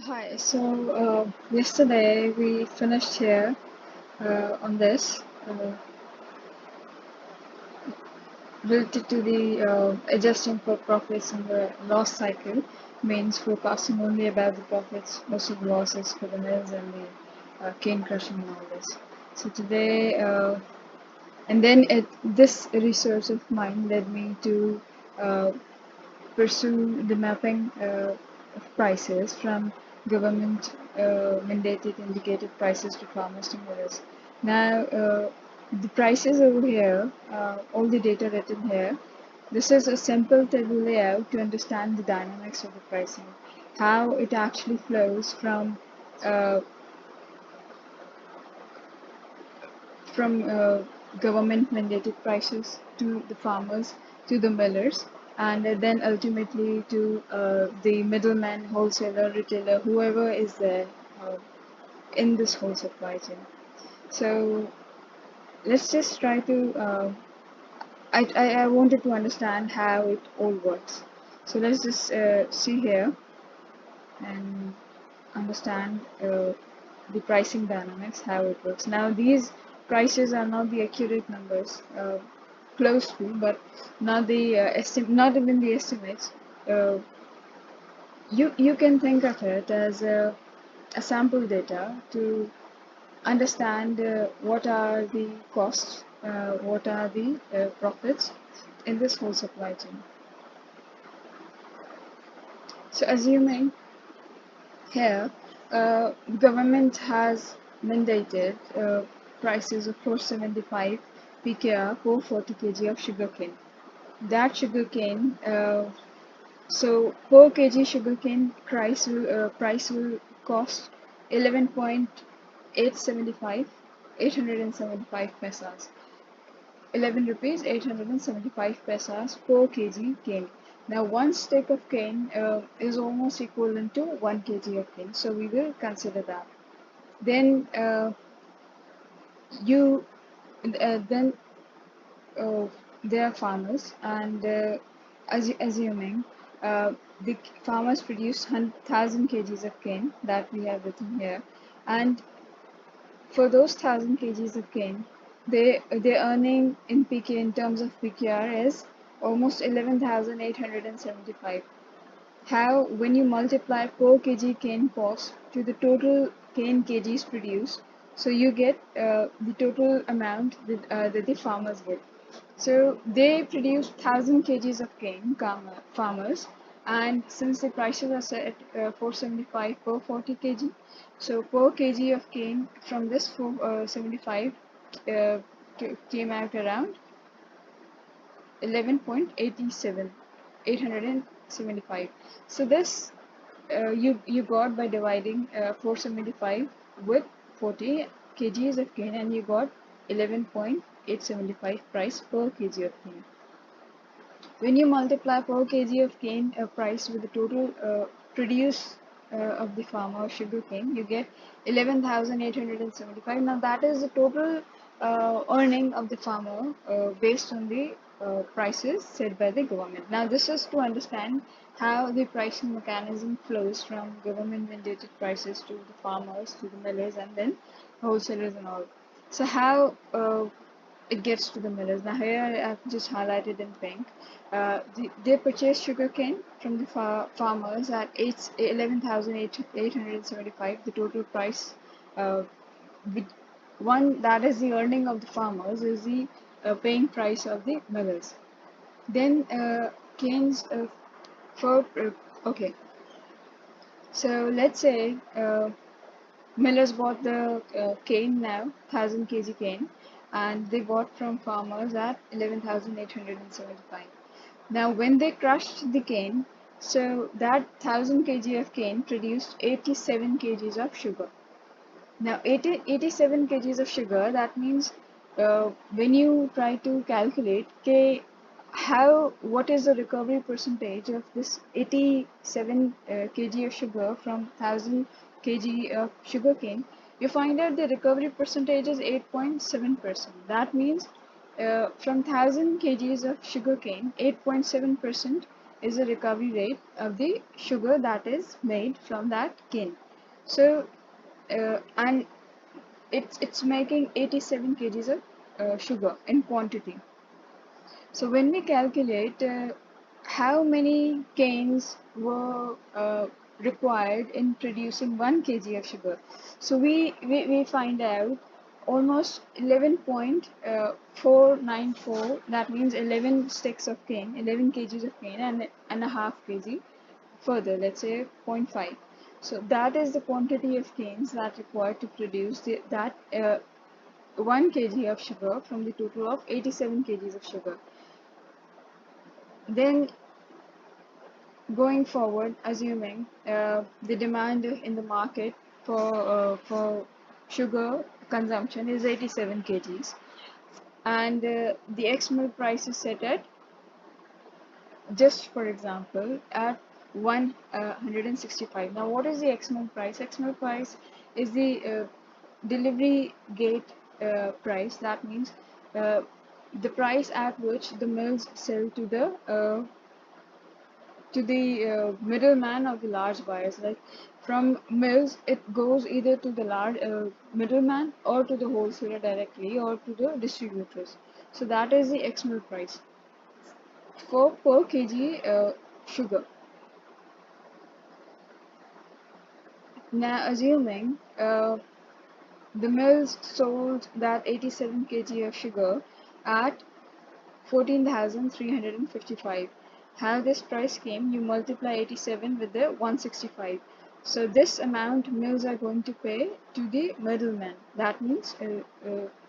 Hi, so yesterday we finished here on this related to the adjusting for profits in the loss cycle, means forecasting only about the profits versus losses for the mills and the cane crushing and all this. So today, and then this research of mine led me to uh, pursue the mapping of prices from government mandated indicated prices to farmers to millers. Now, the prices over here, all the data written here, this is a simple table layout to understand the dynamics of the pricing, how it actually flows uh, from government mandated prices to the farmers to the millers, and then ultimately to the middleman, wholesaler, retailer, whoever is there uh, in this whole supply chain. So let's just try to I wanted to understand how it all works. So let's just see here and understand the pricing dynamics, how it works. Now, these prices are not the accurate numbers, close to, but not the not even the estimates. Uh, you can think of it as a sample data to understand what are the costs, what are the profits in this whole supply chain. So, assuming here, government has mandated prices of 475 PKR per 40 kg of sugarcane. That sugarcane, so per kg sugarcane price will cost 11.875 875 pesos. 11 rupees 875 pesos per kg cane. Now, one stick of cane is almost equivalent to 1 kg of cane, so we will consider that. Then you then there are farmers, and assuming the farmers produce 1,000 kgs of cane that we have written here, and for those 1,000 kgs of cane, their earning in PK in terms of PKR is almost 11,875. How, when you multiply per kg cane cost to the total cane kgs produced, so you get the total amount that the farmers get. So they produce 1,000 kgs of cane, farmers, and since the prices are set at 475 per 40 kg, so per kg of cane from this 475 came out around 11.87 875. So this you got by dividing 475 with 40 kgs of cane, and you got 11.875 price per kg of cane. When you multiply per kg of cane price with the total produce of the farmer sugar cane, you get 11,875. Now that is the total earning of the farmer based on the prices set by the government. Now this is to understand how the pricing mechanism flows from government mandated prices to the farmers, to the millers, and then wholesalers and all. So how it gets to the millers. Now here I've just highlighted in pink. They purchase sugarcane from the farmers at 11,875. The total price, with one that is the earning of the farmers, is the paying price of the millers. Then canes for okay. So let's say millers bought the cane now, 1,000 kg cane, and they bought from farmers at 11,875. Now, when they crushed the cane, so that 1,000 kg of cane produced 87 kgs of sugar. Now, 87 kgs of sugar, that means when you try to calculate what is the recovery percentage of this 87 kg of sugar from 1,000 kg of sugar cane, you find out the recovery percentage is 8.7%. That means from 1,000 kgs of sugar cane, 8.7% is the recovery rate of the sugar that is made from that cane. So and it's making 87 kgs of sugar in quantity. So when we calculate how many canes were required in producing 1 kg of sugar, so we find out almost 11.494, that means 11 sticks of cane, 11 kgs of cane, and a half kg further, let's say zero point 0.5. So that is the quantity of canes that required to produce that 1 kg of sugar from the total of 87 kgs of sugar. Then going forward, assuming the demand in the market for sugar consumption is 87 kgs, and the X milk price is set at, just for example, at 165. Now, what is the X milk price? X milk price is the delivery gate price. That means the price at which the mills sell to the middleman of the large buyers. Like from mills, it goes either to the large middleman or to the wholesaler directly or to the distributors. So that is the X milk price for per kg sugar. Now, assuming the mills sold that 87 kg of sugar at 14,355. How this price came, you multiply 87 with the 165. So this amount mills are going to pay to the middleman. That means to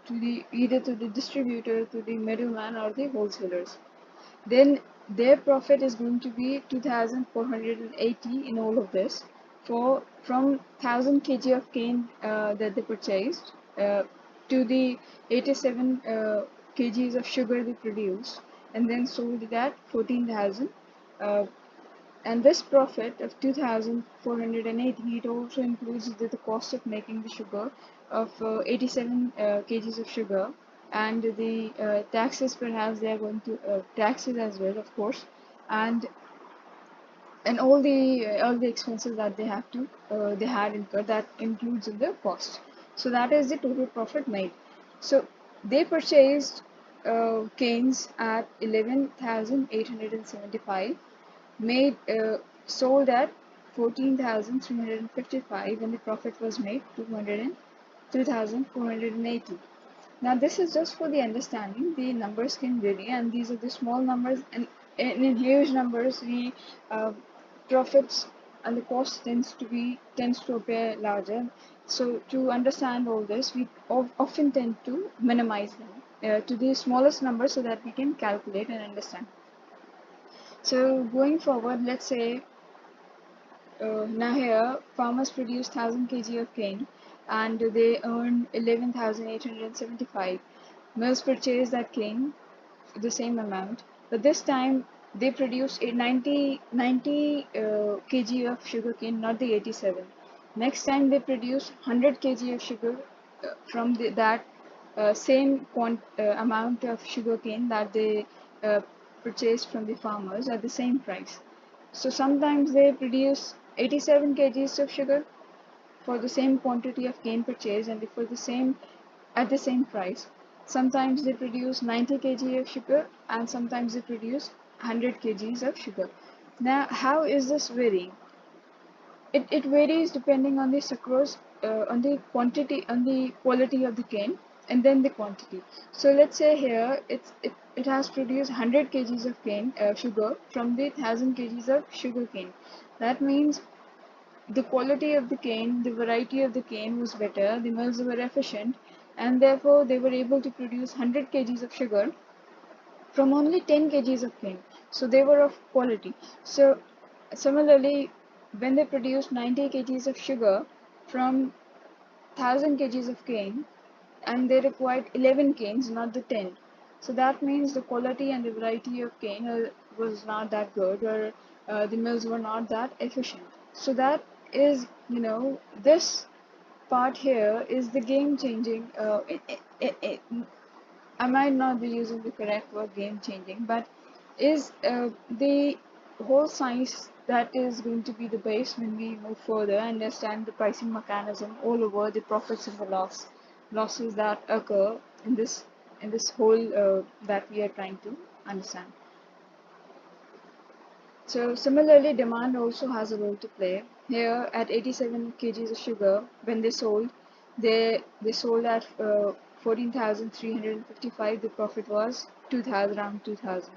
the either to the distributor, to the middleman, or the wholesalers. Then their profit is going to be 2,480 in all of this, for from 1,000 kg of cane that they purchased to the 87 kgs of sugar they produced and then sold it at 14,000. And this profit of 2,480, it also includes the cost of making the sugar of 87 kgs of sugar, and the taxes, perhaps they are going to taxes as well, of course, and all the expenses that they have to they had incurred, that includes in the cost. So that is the total profit made. So they purchased canes at 11,875, made sold at 14,355, and the profit was made 2,480. Now this is just for the understanding. The numbers can vary, and these are the small numbers, and in huge numbers the profits and the cost tends to appear larger. So to understand all this, we often tend to minimize them to the smallest number so that we can calculate and understand. So going forward, let's say now here farmers produce 1,000 kg of cane and they earn 11,875. Mills purchase that cane the same amount, but this time they produce a 90 kg of sugar cane, not the 87. Next time they produce 100 kg of sugar from that same amount of sugar cane that they purchased from the farmers at the same price. So sometimes they produce 87 kgs of sugar for the same quantity of cane purchase and for the same at the same price. Sometimes they produce 90 kg of sugar and sometimes they produce 100 kgs of sugar. Now, how is this varying? It varies depending on the sucrose, on the quality of the cane, and then the quantity. So let's say here it has produced 100 kgs of cane sugar from the 1,000 kgs of sugar cane. That means the quality of the cane, the variety of the cane was better, the mills were efficient, and therefore they were able to produce 100 kgs of sugar from only 10 kgs of cane. So they were of quality. So similarly, when they produced 90 kgs of sugar from 1,000 kgs of cane, and they required 11 canes, not the 10. So that means the quality and the variety of cane was not that good, or the mills were not that efficient. So that is, this part here is the game changing. I might not be using the correct word, game changing, but is the whole science that is going to be the base when we move further, understand the pricing mechanism all over the profits and the losses that occur in this whole that we are trying to understand. So similarly, demand also has a role to play. Here at 87 kgs of sugar, when they sold at 14,355. The profit was 2,000, around 2,000.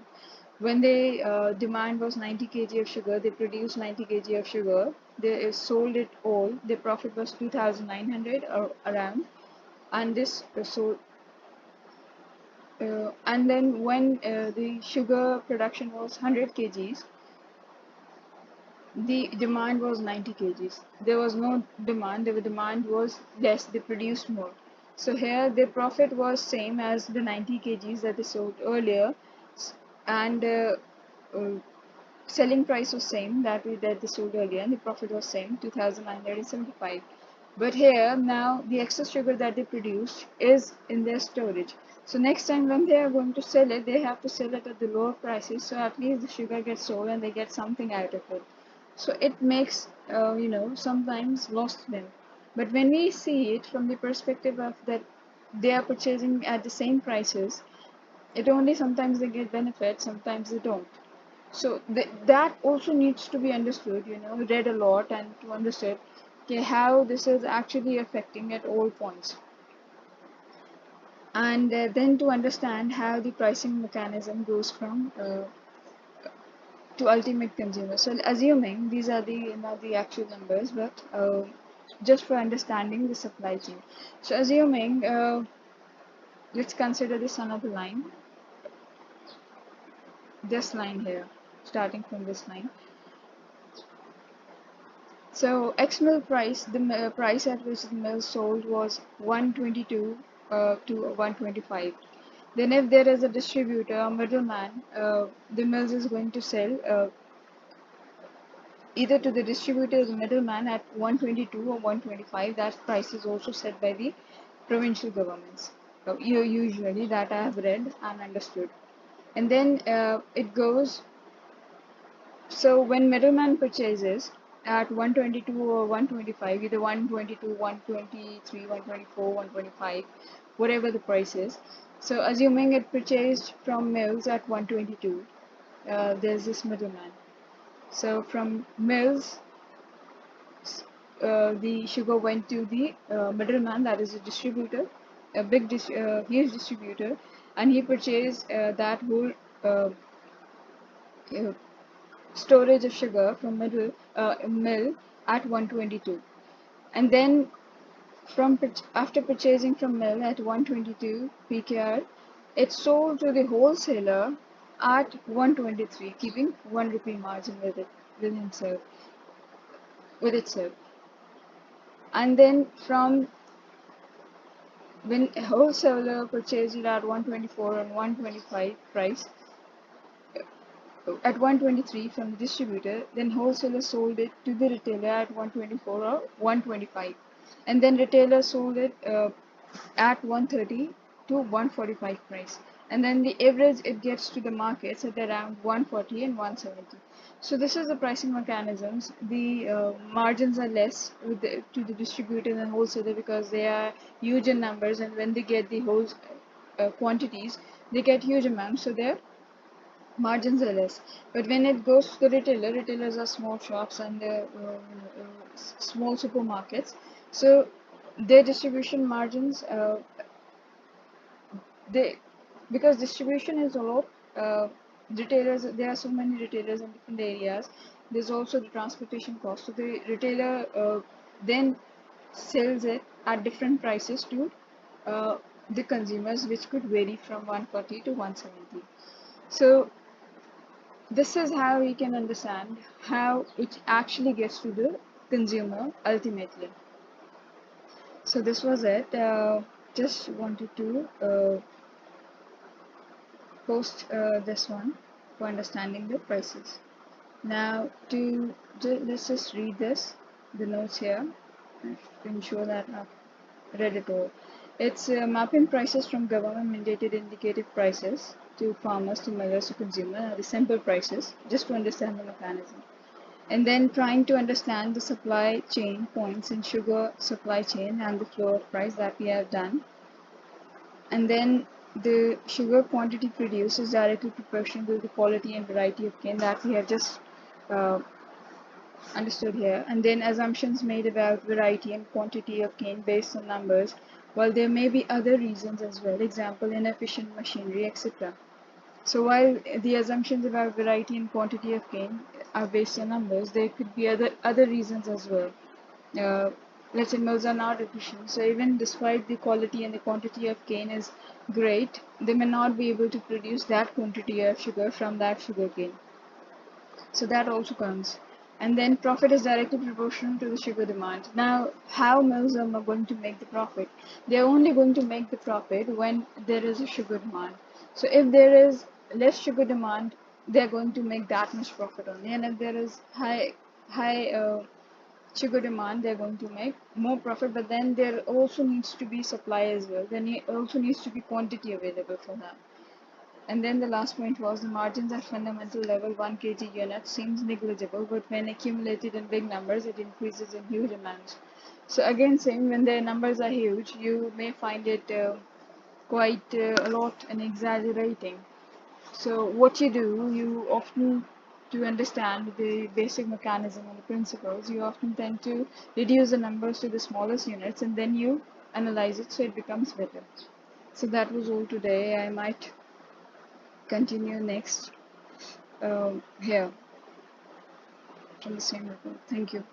When they demand was 90 kg of sugar, they produced 90 kg of sugar. They sold it all. The profit was 2,900 or around, and this sold. And then when the sugar production was 100 kgs, the demand was 90 kgs. There was no demand. The demand was less. They produced more. So here the profit was same as the 90 kgs that they sold earlier, and uh, selling price was same that they sold earlier, and the profit was same 2,975. But here now the excess sugar that they produced is in their storage. So next time when they are going to sell it, they have to sell it at the lower prices. So at least the sugar gets sold and they get something out of it. So it makes sometimes loss to them. But when we see it from the perspective of that they are purchasing at the same prices, it only sometimes they get benefit, sometimes they don't. So that also needs to be understood, read a lot and to understand okay, how this is actually affecting at all points. And then to understand how the pricing mechanism goes from to ultimate consumer. So assuming these are the not the actual numbers, but just for understanding the supply chain. So assuming let's consider this another line, this line here, starting from this line. So X mill price, the price at which the mill sold was 122 to 125. Then if there is a distributor, a middleman, the mills is going to sell either to the distributor or the middleman at 122 or 125. That price is also set by the provincial governments. Usually that I have read and understood. And then it goes. So when middleman purchases at 122 or 125, either 122, 123, 124, 125, whatever the price is. So assuming it purchased from mills at 122, there's this middleman. So from mills, the sugar went to the middleman, that is a distributor, a huge distributor, and he purchased that whole uh, storage of sugar from mill at 122, and then after purchasing from mill at 122 pkr, it's sold to the wholesaler at 123, keeping 1 rupee margin with itself. And then from when a wholesaler purchased it at 124 and 125 price, at 123 from the distributor, then wholesaler sold it to the retailer at 124 or 125, and then retailer sold it at 130 to 145 price, and then the average it gets to the markets at around 140 and 170. So this is the pricing mechanisms. The margins are less to the distributor and wholesaler because they are huge in numbers, and when they get the whole quantities, they get huge amounts, so their margins are less. But when it goes to the retailer, retailers are small shops and small supermarkets, so their distribution margins, they because distribution is a lot. Retailers, there are so many retailers in different areas. There's also the transportation cost. So the retailer then sells it at different prices to the consumers, which could vary from 140 to 170. So this is how we can understand how it actually gets to the consumer ultimately. So this was it. Just wanted to post this one for understanding the prices. Now let's just read the notes here to ensure that I've read it all. It's mapping prices from government mandated indicative prices. to farmers, to millers, to consumer, the simple prices, just to understand the mechanism. And then trying to understand the supply chain points in sugar supply chain and the flow of price that we have done. And then the sugar quantity produced is directly proportional to the quality and variety of cane that we have just uh, understood here. And then assumptions made about variety and quantity of cane based on numbers, while there may be other reasons as well, example inefficient machinery, etc. So while the assumptions about variety and quantity of cane are based on numbers, there could be other reasons as well. Uh, let's say mills are not efficient, so even despite the quality and the quantity of cane is great, they may not be able to produce that quantity of sugar from that sugar cane. So that also counts. And then profit is directly proportional to the sugar demand. Now, how mills are going to make the profit? They're only going to make the profit when there is a sugar demand. So if there is less sugar demand, they're going to make that much profit only. And if there is high sugar demand, they're going to make more profit. But then there also needs to be supply as well. Then also needs to be quantity available for that. And then the last point was the margins at fundamental level 1 kg unit seems negligible, but when accumulated in big numbers, it increases in huge amounts. So again, same when the numbers are huge, you may find it quite a lot and exaggerating. So what you do, you often, to understand the basic mechanism and the principles, you often tend to reduce the numbers to the smallest units and then you analyze it so it becomes better. So that was all today. I might continue next here from the same report. Thank you.